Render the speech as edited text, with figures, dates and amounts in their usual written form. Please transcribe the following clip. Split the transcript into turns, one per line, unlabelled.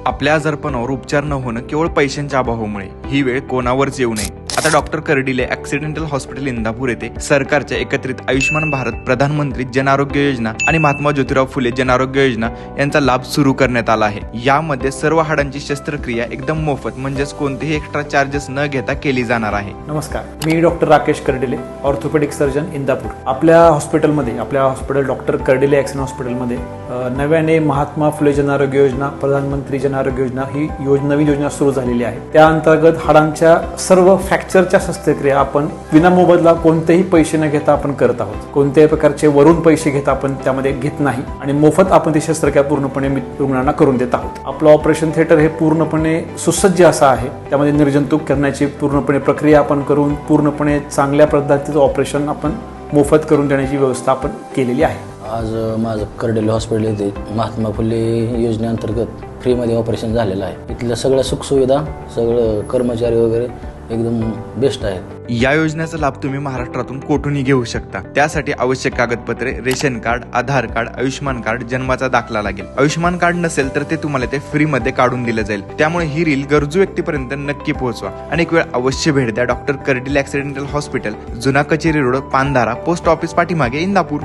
आपल्या आजारपणावर उपचार न होणं केवळ पैशांच्या अभावामुळे ही वेळ कोणावरच येऊ नये। आता doctor Kardile accidental hospital Indapur येथे सरकारच्या एकत्रित आयुष्यमान भारत, प्रधानमंत्री जन आरोग्य योजना आणि महात्मा ज्योतिराव फुले जन आरोग्य योजना यांचा लाभ सुरू करण्यात आला आहे। यामध्ये सर्व हाडांची शस्त्रक्रिया एकदम मोफत म्हणजेच कोणतेही एक्स्ट्रा चार्जेस न घेता केली जाणार आहे।
नमस्कार, मी doctor Rakesh Kardile, orthopaedic surgeon Indapur. आपल्या हॉस्पिटल डॉक्टर कर्डिले ॲक्सिडेंट हॉस्पिटलमध्ये नव्याने महात्मा फुले जन आरोग्य योजना, प्रधानमंत्री जन आरोग्य योजना ही नवीन योजना सुरू झालेली आहे। त्या अंतर्गत हाडांच्या सर्व फ्रॅक्चरच्या शस्त्रक्रिया आपण विनामोबदला कोणतेही पैसे न घेता आपण करत आहोत। कोणत्याही प्रकारचे वरून पैसे घेता आपण त्यामध्ये घेत नाही आणि मोफत आपण ती शस्त्रक्रिया पूर्णपणे रुग्णांना करून देत आहोत। आपलं ऑपरेशन थिएटर हे पूर्णपणे सुसज्ज असं आहे। त्यामध्ये निर्जंतुक करण्याची पूर्णपणे प्रक्रिया आपण करून पूर्णपणे चांगल्या पद्धतीचं ऑपरेशन आपण मोफत करून देण्याची व्यवस्था आपण केलेली आहे।
आज माझं कर्डिले हॉस्पिटल येथे महात्मा फुले योजनेअंतर्गत फ्रीमध्ये ऑपरेशन झालेलं आहे। इथल्या सगळ्या सुखसुविधा, सगळं कर्मचारी वगैरे एकदम बेस्ट आहेत।
या योजनेचा लाभ तुम्ही महाराष्ट्रातून कोठूनही घेऊ शकता। त्यासाठी आवश्यक कागदपत्रे रेशन कार्ड, आधार कार्ड, आयुष्यमान कार्ड, जन्माचा दाखला लागेल। आयुष्यमान कार्ड नसेल तर ते तुम्हाला ते फ्री मध्ये काढून दिलं जाईल। त्यामुळे ही रील गरजू व्यक्तीपर्यंत नक्की पोहोचवा आणि एक वेळ अवश्य भेट द्या डॉक्टर कर्डिले ऍक्सिडेंटल हॉस्पिटल, जुना कचेरी रोड, पांधारा, पोस्ट ऑफिस पाठीमागे, इंदापूर।